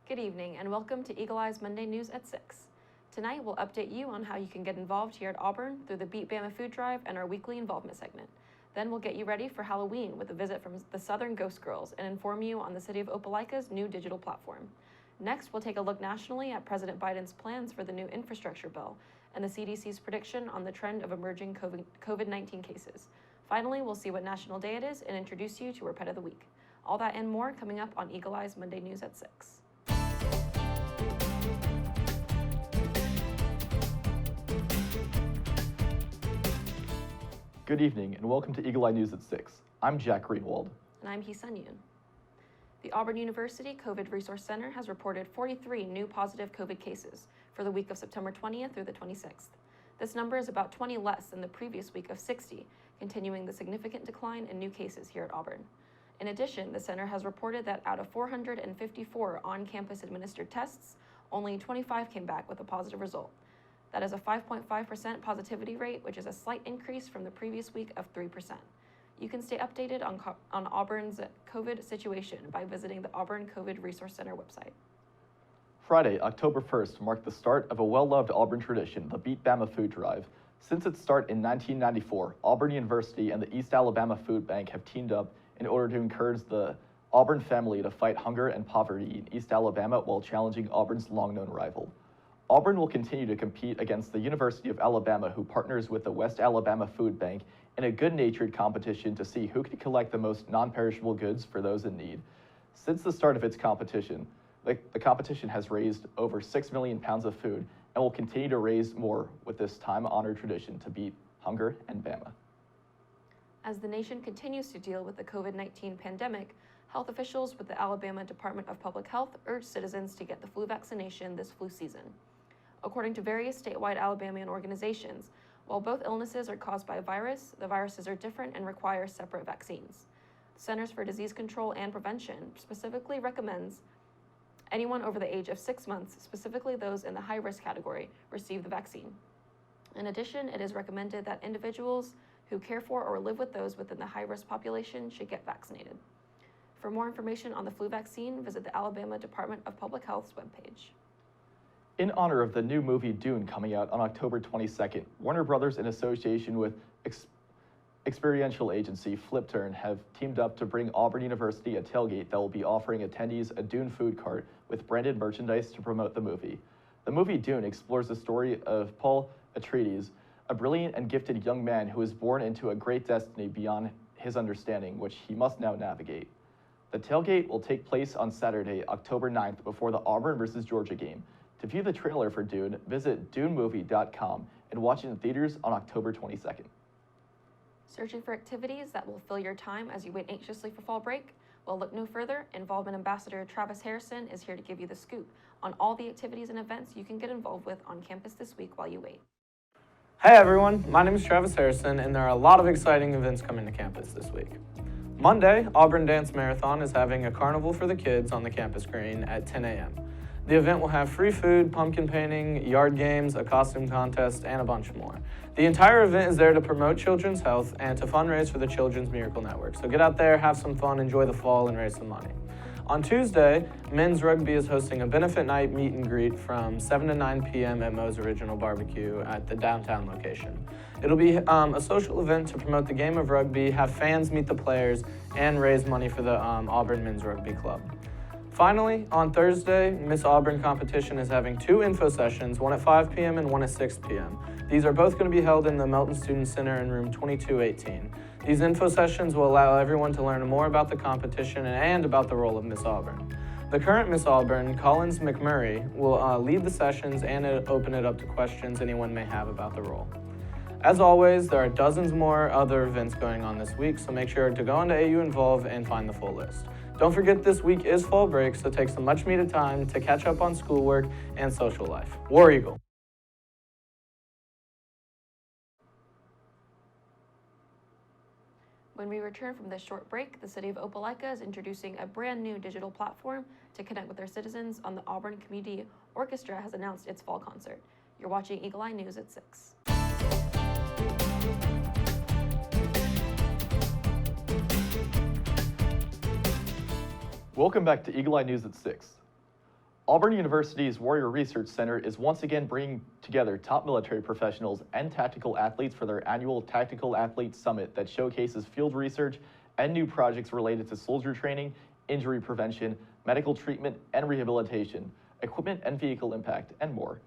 Good evening and welcome to Eagle Eye's Monday News at 6. Tonight we'll update you on how you can get involved here at Auburn through the Beat Bama Food Drive and our weekly involvement segment. Then we'll get you ready for Halloween with a visit from the Southern Ghost Girls and inform you on the city of Opelika's new digital platform. Next, we'll take a look nationally at President Biden's plans for the new infrastructure bill and the CDC's prediction on the trend of emerging COVID-19 cases. Finally, we'll see what national day it is and introduce you to our Pet of the Week. All that and more coming up on Eagle Eye's Monday News at 6. Good evening and welcome to Eagle Eye News at 6. I'm Jack Greenwald. And I'm Hee Sun Yoon. The Auburn University COVID Resource Center has reported 43 new positive COVID cases for the week of September 20th through the 26th. This number is about 20 less than the previous week of 60, continuing the significant decline in new cases here at Auburn. In addition, the center has reported that out of 454 on-campus administered tests, only 25 came back with a positive result. That is a 5.5% positivity rate, which is a slight increase from the previous week of 3%. You can stay updated on Auburn's COVID situation by visiting the Auburn COVID Resource Center website. Friday, October 1st, marked the start of a well-loved Auburn tradition, the Beat Bama Food Drive. Since its start in 1994, Auburn University and the East Alabama Food Bank have teamed up in order to encourage the Auburn family to fight hunger and poverty in East Alabama while challenging Auburn's long-known rival. Auburn will continue to compete against the University of Alabama, who partners with the West Alabama Food Bank in a good-natured competition to see who can collect the most non-perishable goods for those in need. Since the start of its competition, the competition has raised over 6 million pounds of food and will continue to raise more with this time-honored tradition to beat hunger and Bama. As the nation continues to deal with the COVID-19 pandemic, health officials with the Alabama Department of Public Health urge citizens to get the flu vaccination this flu season. According to various statewide Alabamian organizations, while both illnesses are caused by a virus, the viruses are different and require separate vaccines. The Centers for Disease Control and Prevention specifically recommends anyone over the age of 6 months, specifically those in the high-risk category, receive the vaccine. In addition, it is recommended that individuals who care for or live with those within the high-risk population should get vaccinated. For more information on the flu vaccine, visit the Alabama Department of Public Health's webpage. In honor of the new movie Dune coming out on October 22nd, Warner Brothers in association with experiential agency Flipturn have teamed up to bring Auburn University a tailgate that will be offering attendees a Dune food cart with branded merchandise to promote the movie. The movie Dune explores the story of Paul Atreides, a brilliant and gifted young man who is born into a great destiny beyond his understanding, which he must now navigate. The tailgate will take place on Saturday, October 9th, before the Auburn versus Georgia game. To view the trailer for Dune, visit dunemovie.com and watch it in theaters on October 22nd. Searching for activities that will fill your time as you wait anxiously for fall break? Well, look no further. Involvement Ambassador Travis Harrison is here to give you the scoop on all the activities and events you can get involved with on campus this week while you wait. Hey everyone, my name is Travis Harrison, and there are a lot of exciting events coming to campus this week. Monday, Auburn Dance Marathon is having a carnival for the kids on the campus green at 10 a.m. The event will have free food, pumpkin painting, yard games, a costume contest, and a bunch more. The entire event is there to promote children's health and to fundraise for the Children's Miracle Network. So get out there, have some fun, enjoy the fall, and raise some money. On Tuesday, men's rugby is hosting a benefit night meet and greet from 7 to 9 p.m. at Moe's Original Barbecue at the downtown location. It'll be a social event to promote the game of rugby, have fans meet the players, and raise money for the Auburn Men's Rugby Club. Finally, on Thursday, Miss Auburn competition is having 2 info sessions, one at 5 p.m. and one at 6 p.m. These are both going to be held in the Melton Student Center in room 2218. These info sessions will allow everyone to learn more about the competition and about the role of Miss Auburn. The current Miss Auburn, Collins McMurray, will lead the sessions and open it up to questions anyone may have about the role. As always, there are dozens more other events going on this week, so make sure to go onto AU Involve and find the full list. Don't forget this week is fall break, so take some much-needed time to catch up on schoolwork and social life. War Eagle. When we return from this short break, the city of Opelika is introducing a brand new digital platform to connect with their citizens on the Auburn Community Orchestra has announced its fall concert. You're watching Eagle Eye News at 6. Welcome back to Eagle Eye News at 6. Auburn University's Warrior Research Center is once again bringing together top military professionals and tactical athletes for their annual Tactical Athlete Summit that showcases field research and new projects related to soldier training, injury prevention, medical treatment and rehabilitation, equipment and vehicle impact, and more.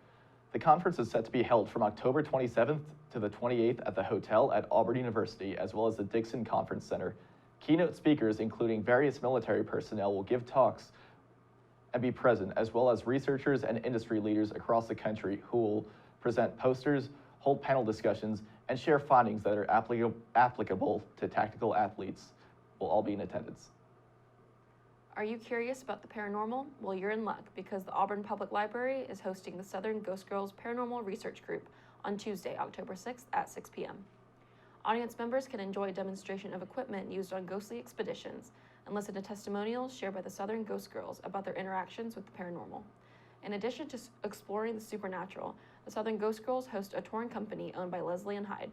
The conference is set to be held from October 27th to the 28th at the hotel at Auburn University, as well as the Dixon Conference Center. Keynote speakers, including various military personnel, will give talks and be present, as well as researchers and industry leaders across the country who will present posters, hold panel discussions, and share findings that are applicable to tactical athletes. Will all be in attendance. Are you curious about the paranormal? Well, you're in luck, because the Auburn Public Library is hosting the Southern Ghost Girls Paranormal Research Group on Tuesday, October 6th at 6 p.m. Audience members can enjoy a demonstration of equipment used on ghostly expeditions and listen to testimonials shared by the Southern Ghost Girls about their interactions with the paranormal. In addition to exploring the supernatural, the Southern Ghost Girls host a touring company owned by Leslie and Hyde.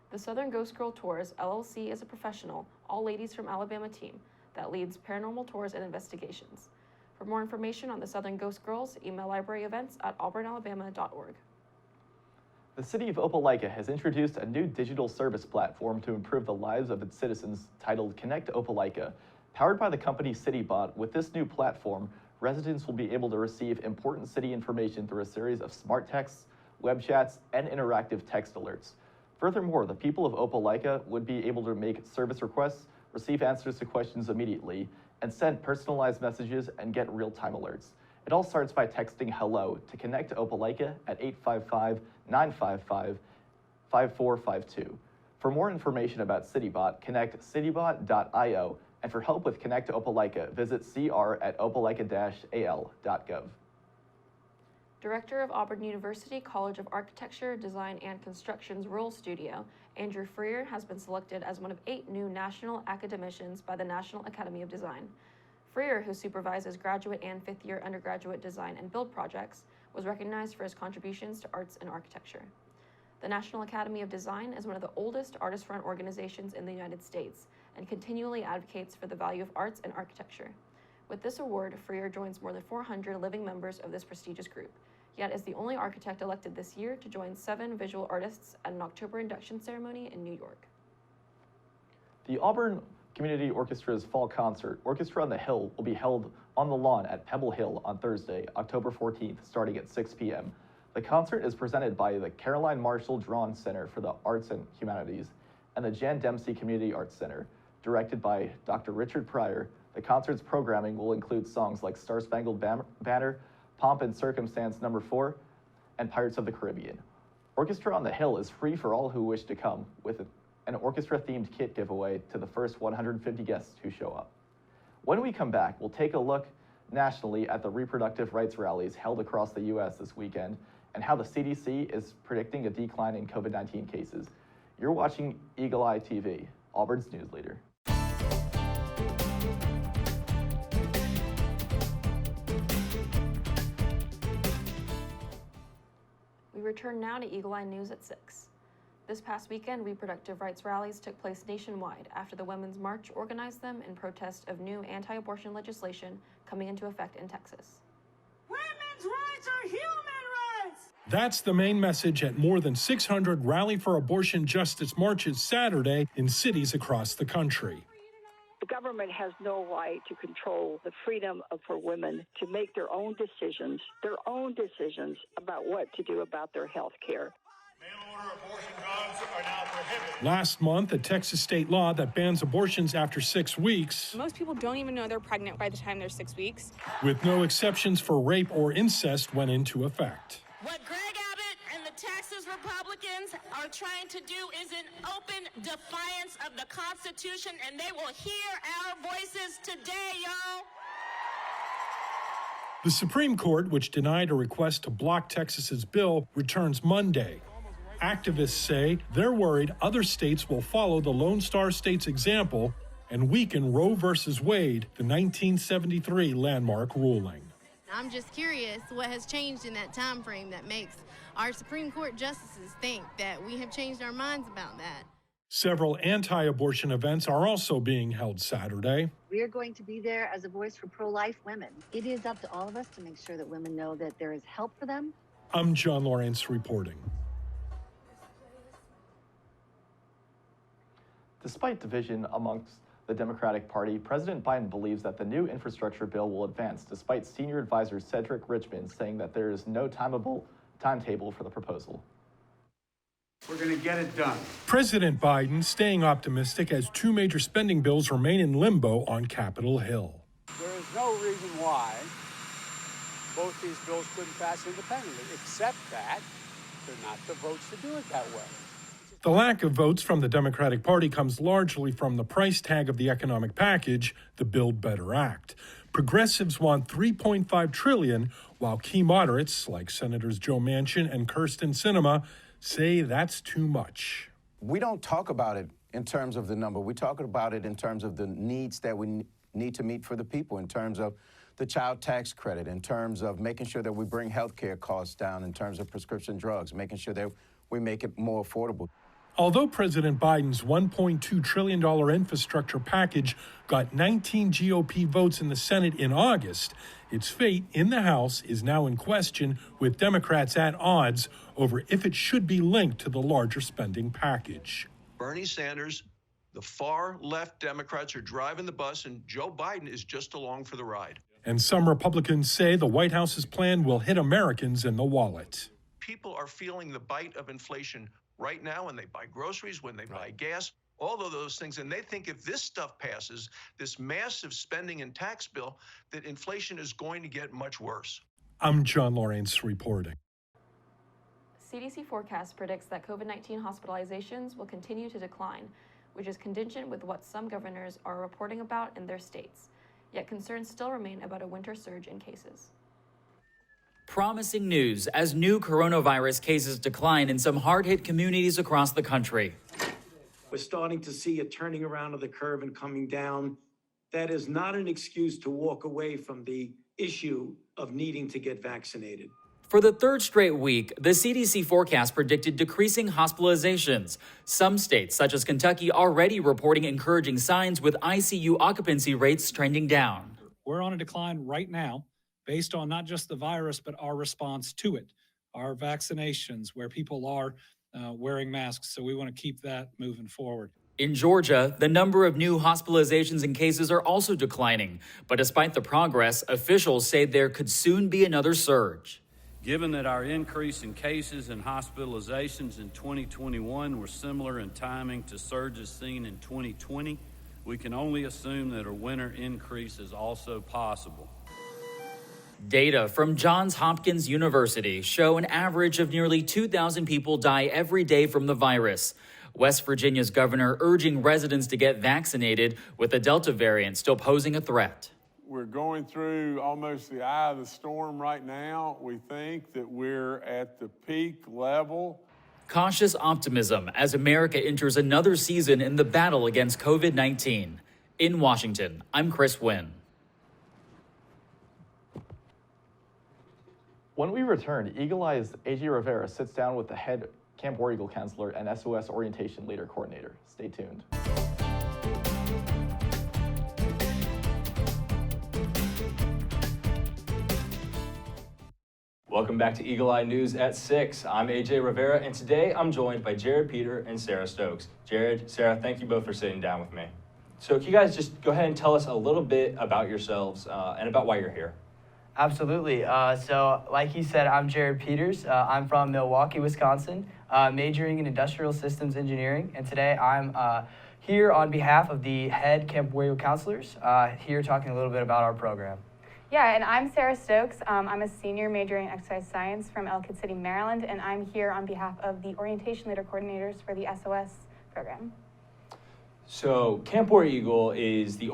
The Southern Ghost Girl Tours, LLC is a professional, all-ladies from Alabama team that leads paranormal tours and investigations. For more information on the Southern Ghost Girls, email libraryevents@auburnalabama.org. The city of Opelika has introduced a new digital service platform to improve the lives of its citizens titled Connect Opelika. Powered by the company CityBot, with this new platform, residents will be able to receive important city information through a series of smart texts, web chats, and interactive text alerts. Furthermore, the people of Opelika would be able to make service requests, receive answers to questions immediately, and send personalized messages and get real-time alerts. It all starts by texting HELLO to Connect Opelika at 855-955-5452. For more information about CityBot, connect citybot.io, and for help with Connect Opelika, visit cr@opelika-al.gov. Director of Auburn University College of Architecture, Design, and Construction's Rural Studio, Andrew Freear, has been selected as one of 8 new national academicians by the National Academy of Design. Freear, who supervises graduate and fifth-year undergraduate design and build projects, was recognized for his contributions to arts and architecture. The National Academy of Design is one of the oldest artist-run organizations in the United States and continually advocates for the value of arts and architecture. With this award, Freear joins more than 400 living members of this prestigious group, yet is the only architect elected this year to join 7 visual artists at an October induction ceremony in New York. The Auburn Community Orchestra's fall concert, Orchestra on the Hill, will be held on the lawn at Pebble Hill on Thursday, October 14th, starting at 6 p.m. The concert is presented by the Caroline Marshall Drawn Center for the Arts and Humanities and the Jan Dempsey Community Arts Center, directed by Dr. Richard Pryor. The concert's programming will include songs like Star Spangled Banner, Pomp and Circumstance No. 4, and Pirates of the Caribbean. Orchestra on the Hill is free for all who wish to come, with an orchestra-themed kit giveaway to the first 150 guests who show up. When we come back, we'll take a look nationally at the reproductive rights rallies held across the U.S. this weekend and how the CDC is predicting a decline in COVID-19 cases. You're watching Eagle Eye TV, Auburn's news leader. We return now to Eagle Eye News at 6. This past weekend, reproductive rights rallies took place nationwide after the Women's March organized them in protest of new anti-abortion legislation coming into effect in Texas. Women's rights are human rights! That's the main message at more than 600 Rally for Abortion Justice marches Saturday in cities across the country. The government has no right to control the freedom for women to make their own decisions about what to do about their health care. Mail-order abortion drugs are now prohibited. Last month, a Texas state law that bans abortions after 6 weeks, Most people don't even know they're pregnant by the time they're 6 weeks. with no exceptions for rape or incest, went into effect. What Greg Abbott and the Texas Republicans are trying to do is an open defiance of the Constitution, and they will hear our voices today, y'all. The Supreme Court, which denied a request to block Texas's bill, returns Monday. Activists say they're worried other states will follow the Lone Star State's example and weaken Roe v. Wade, the 1973 landmark ruling. I'm just curious what has changed in that time frame that makes our Supreme Court justices think that we have changed our minds about that. Several anti-abortion events are also being held Saturday. We are going to be there as a voice for pro-life women. It is up to all of us to make sure that women know that there is help for them. I'm John Lawrence reporting. Despite division amongst the Democratic Party, President Biden believes that the new infrastructure bill will advance, despite senior advisor Cedric Richmond saying that there is no timetable for the proposal. We're going to get it done. President Biden staying optimistic as two major spending bills remain in limbo on Capitol Hill. There is no reason why both these bills couldn't pass independently, except that they're not the votes to do it that way. The lack of votes from the Democratic Party comes largely from the price tag of the economic package, the Build Better Act. Progressives want $3.5 trillion, while key moderates, like Senators Joe Manchin and Kyrsten Sinema, say that's too much. We don't talk about it in terms of the number. We talk about it in terms of the needs that we need to meet for the people, in terms of the child tax credit, in terms of making sure that we bring health care costs down, in terms of prescription drugs, making sure that we make it more affordable. Although President Biden's $1.2 trillion infrastructure package got 19 GOP votes in the Senate in August, its fate in the House is now in question, with Democrats at odds over if it should be linked to the larger spending package. Bernie Sanders, the far left Democrats are driving the bus, and Joe Biden is just along for the ride. And some Republicans say the White House's plan will hit Americans in the wallet. People are feeling the bite of inflation right now when they buy groceries, when they buy gas, all of those things. And they think if this stuff passes, this massive spending and tax bill, that inflation is going to get much worse. I'm John Lawrence reporting. CDC forecast predicts that COVID-19 hospitalizations will continue to decline, which is contingent with what some governors are reporting about in their states. Yet concerns still remain about a winter surge in cases. Promising news as new coronavirus cases decline in some hard-hit communities across the country. We're starting to see a turning around of the curve and coming down. That is not an excuse to walk away from the issue of needing to get vaccinated. For the third straight week, the CDC forecast predicted decreasing hospitalizations. Some states, such as Kentucky, already reporting encouraging signs with ICU occupancy rates trending down. We're on a decline right now, based on not just the virus, but our response to it, our vaccinations, where people are wearing masks. So we want to keep that moving forward. In Georgia, the number of new hospitalizations and cases are also declining. But despite the progress, officials say there could soon be another surge. Given that our increase in cases and hospitalizations in 2021 were similar in timing to surges seen in 2020, we can only assume that a winter increase is also possible. Data from Johns Hopkins University show an average of nearly 2,000 people die every day from the virus. West Virginia's governor urging residents to get vaccinated, with the Delta variant still posing a threat. We're going through almost the eye of the storm right now. We think that we're at the peak level. Cautious optimism as America enters another season in the battle against COVID-19. In Washington, I'm Chris Wynn. When we return, Eagle Eye's AJ Rivera sits down with the head Camp War Eagle counselor and SOS orientation leader coordinator. Stay tuned. Welcome back to Eagle Eye News at 6. I'm AJ Rivera, and today I'm joined by Jared Peter and Sarah Stokes. Jared, Sarah, thank you both for sitting down with me. So can you guys just go ahead and tell us a little bit about yourselves and about why you're here? Absolutely. So like he said, I'm Jared Peters. I'm from Milwaukee, Wisconsin, majoring in industrial systems engineering. And today I'm here on behalf of the head Camp War Eagle counselors, here talking a little bit about our program. Yeah, and I'm Sarah Stokes. I'm a senior majoring in exercise science from Ellicott City, Maryland, and I'm here on behalf of the orientation leader coordinators for the SOS program. So Camp War Eagle is the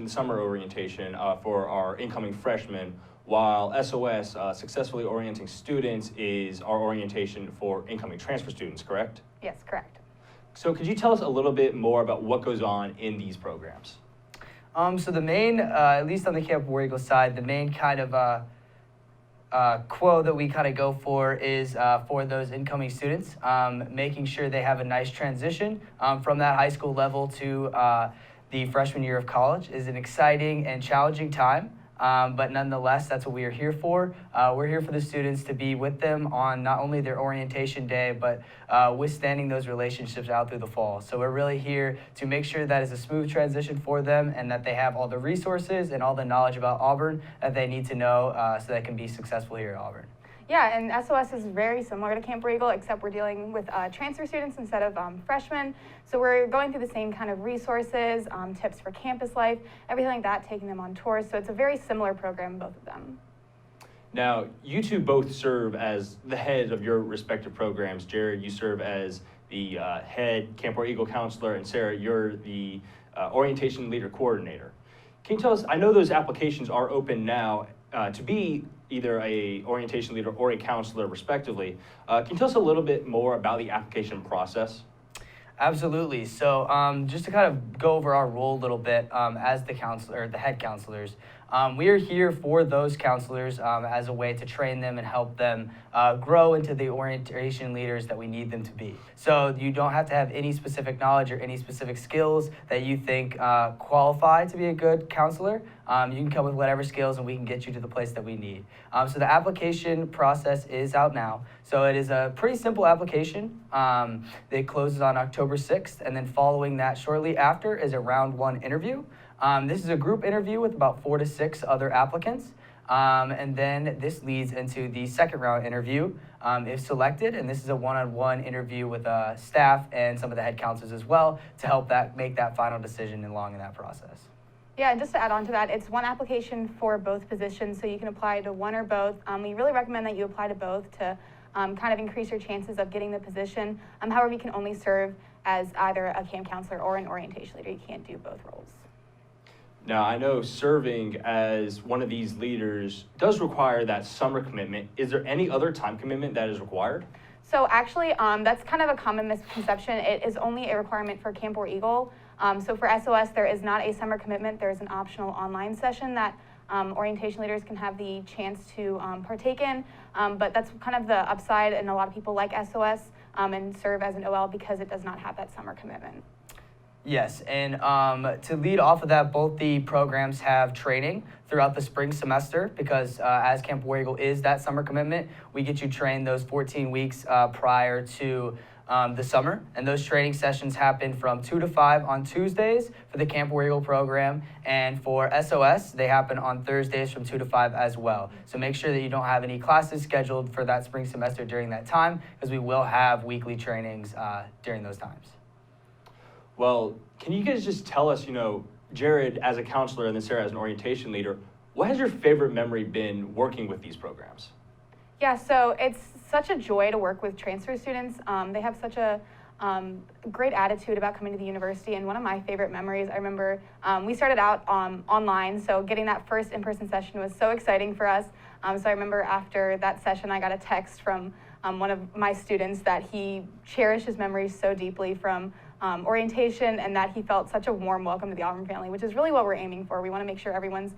summer orientation for our incoming freshmen, while SOS, Successfully Orienting Students, is our orientation for incoming transfer students, correct? Yes, correct. So could you tell us a little bit more about what goes on in these programs? So the main, at least on the Camp War Eagle side, the main kind of quo that we kind of go for is for those incoming students, making sure they have a nice transition from that high school level to the freshman year of college is an exciting and challenging time. But nonetheless, that's what we are here for. We're here for the students to be with them on not only their orientation day, but withstanding those relationships out through the fall. So we're really here to make sure that is a smooth transition for them and that they have all the resources and all the knowledge about Auburn that they need to know so they can be successful here at Auburn. Yeah, and SOS is very similar to Camp War Eagle, except we're dealing with transfer students instead of freshmen. So we're going through the same kind of resources, tips for campus life, everything like that, taking them on tours. So it's a very similar program, both of them. Now, you two both serve as the head of your respective programs. Jared, you serve as the head Camp War Eagle counselor, and Sarah, you're the orientation leader coordinator. Can you tell us, I know those applications are open now to be either a orientation leader or a counselor respectively. Can you tell us a little bit more about the application process? Absolutely. So just to kind of go over our role a little bit as the counselor, the head counselors, we are here for those counselors as a way to train them and help them grow into the orientation leaders that we need them to be. So you don't have to have any specific knowledge or any specific skills that you think qualify to be a good counselor. You can come with whatever skills and we can get you to the place that we need. So the application process is out now. So it is a pretty simple application. It closes on October 6th, and then following that shortly after is a round 1 interview. This is a group interview with about 4 to 6 other applicants. And then this leads into the second round interview if selected, and this is a one-on-one interview with staff and some of the head counselors as well to help make that final decision along in that process. Yeah, and just to add on to that, it's one application for both positions, so you can apply to one or both. We really recommend that you apply to both to kind of increase your chances of getting the position. However, you can only serve as either a camp counselor or an orientation leader. You can't do both roles. Now, I know serving as one of these leaders does require that summer commitment. Is there any other time commitment that is required? So actually, that's kind of a common misconception. It is only a requirement for Camp War Eagle. So for SOS, there is not a summer commitment. There is an optional online session that orientation leaders can have the chance to partake in. But that's kind of the upside, and a lot of people like SOS and serve as an OL because it does not have that summer commitment. Yes, and to lead off of that, both the programs have training throughout the spring semester because as Camp War Eagle is that summer commitment, we get you trained those 14 weeks prior to the summer, and those training sessions happen from 2 to 5 on Tuesdays for the Camp War Eagle program, and for SOS, they happen on Thursdays from 2 to 5 as well. So make sure that you don't have any classes scheduled for that spring semester during that time, because we will have weekly trainings during those times. Well, can you guys just tell us, Jared as a counselor and then Sarah as an orientation leader, what has your favorite memory been working with these programs? Yeah, so it's such a joy to work with transfer students. They have such a great attitude about coming to the university, and one of my favorite memories, I remember we started out online, so getting that first in-person session was so exciting for us. So I remember after that session, I got a text from one of my students that he cherished his memories so deeply from orientation, and that he felt such a warm welcome to the Auburn family, which is really what we're aiming for. We want to make sure everyone's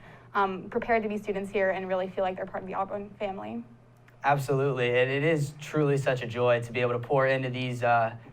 prepared to be students here and really feel like they're part of the Auburn family. Absolutely, and it is truly such a joy to be able to pour into these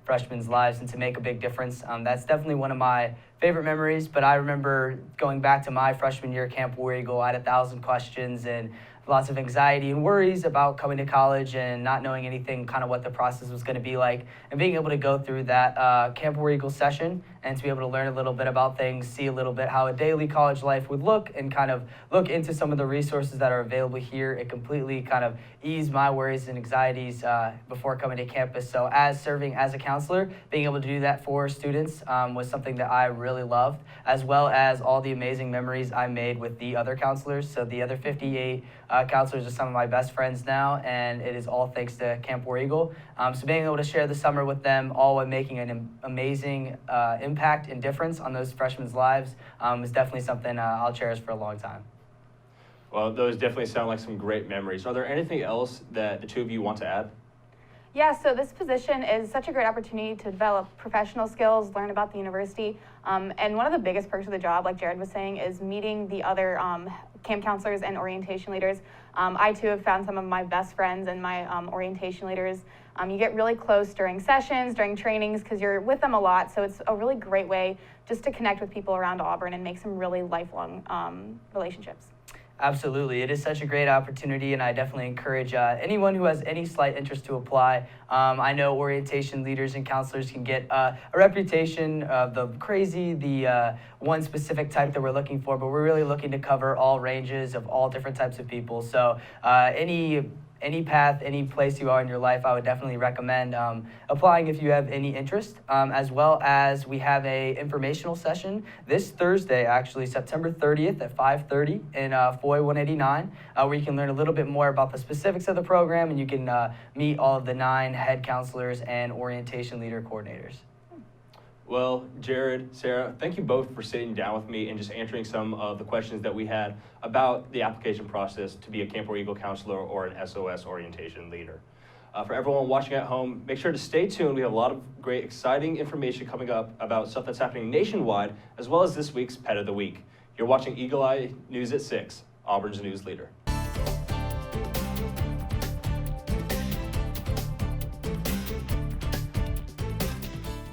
freshmen lives and to make a big difference. That's definitely one of my favorite memories, but I remember going back to my freshman year at Camp War Eagle, I had 1,000 questions and lots of anxiety and worries about coming to college and not knowing anything, kind of what the process was going to be like, and being able to go through that Camp War Eagle session and to be able to learn a little bit about things, see a little bit how a daily college life would look, and kind of look into some of the resources that are available here. It completely kind of eased my worries and anxieties before coming to campus. So as serving as a counselor, being able to do that for students was something that I really loved, as well as all the amazing memories I made with the other counselors. So the other 58 counselors are some of my best friends now, and it is all thanks to Camp War Eagle. So being able to share the summer with them, all while making an amazing impact and difference on those freshmen' lives is definitely something I'll cherish for a long time. Well, those definitely sound like some great memories. Are there anything else that the two of you want to add? Yeah, so this position is such a great opportunity to develop professional skills, learn about the university, and one of the biggest perks of the job, like Jared was saying, is meeting the other camp counselors and orientation leaders. I too have found some of my best friends and my orientation leaders. You get really close during sessions, during trainings, because you're with them a lot, so it's a really great way just to connect with people around Auburn and make some really lifelong relationships. Absolutely. It is such a great opportunity, and I definitely encourage anyone who has any slight interest to apply. I know orientation leaders and counselors can get a reputation of the crazy, the one specific type that we're looking for, but we're really looking to cover all ranges of all different types of people. So any path, any place you are in your life, I would definitely recommend applying if you have any interest, as well as we have a informational session this Thursday, actually, September 30th at 5:30 in FOI 189, where you can learn a little bit more about the specifics of the program, and you can meet all of the 9 head counselors and orientation leader coordinators. Well, Jared, Sarah, thank you both for sitting down with me and just answering some of the questions that we had about the application process to be a Camp War Eagle counselor or an SOS orientation leader. For everyone watching at home, make sure to stay tuned. We have a lot of great, exciting information coming up about stuff that's happening nationwide, as well as this week's Pet of the Week. You're watching Eagle Eye News at 6, Auburn's news leader.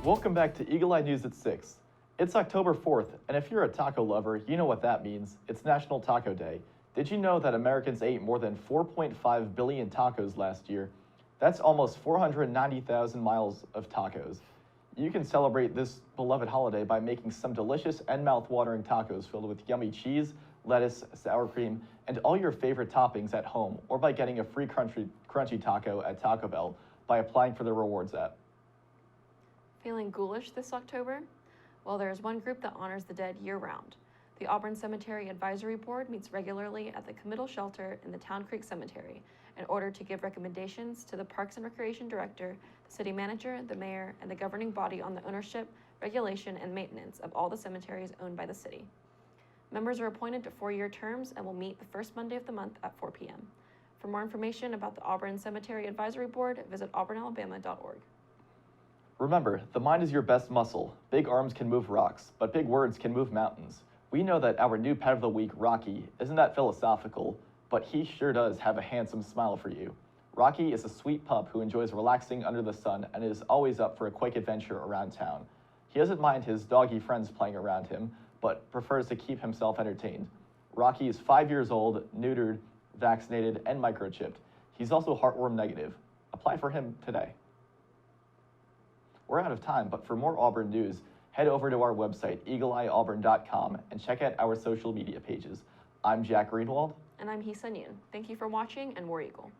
Welcome back to Eagle Eye News at 6. It's October 4th, and if you're a taco lover, you know what that means. It's National Taco Day. Did you know that Americans ate more than 4.5 billion tacos last year? That's almost 490,000 miles of tacos. You can celebrate this beloved holiday by making some delicious and mouth-watering tacos filled with yummy cheese, lettuce, sour cream, and all your favorite toppings at home, or by getting a free crunchy taco at Taco Bell by applying for the rewards app. Feeling ghoulish this October? Well, there is one group that honors the dead year-round. The Auburn Cemetery Advisory Board meets regularly at the committal shelter in the Town Creek Cemetery in order to give recommendations to the Parks and Recreation Director, the City Manager, the Mayor, and the governing body on the ownership, regulation, and maintenance of all the cemeteries owned by the city. Members are appointed to 4-year terms and will meet the first Monday of the month at 4 p.m. For more information about the Auburn Cemetery Advisory Board, visit auburnalabama.org. Remember, the mind is your best muscle. Big arms can move rocks, but big words can move mountains. We know that our new pet of the week, Rocky, isn't that philosophical, but he sure does have a handsome smile for you. Rocky is a sweet pup who enjoys relaxing under the sun and is always up for a quick adventure around town. He doesn't mind his doggy friends playing around him, but prefers to keep himself entertained. Rocky is 5 years old, neutered, vaccinated, and microchipped. He's also heartworm negative. Apply for him today. We're out of time, but for more Auburn news, head over to our website, eagleeyeauburn.com, and check out our social media pages. I'm Jack Greenwald. And I'm Hee Sun Yoon. Thank you for watching, and War Eagle.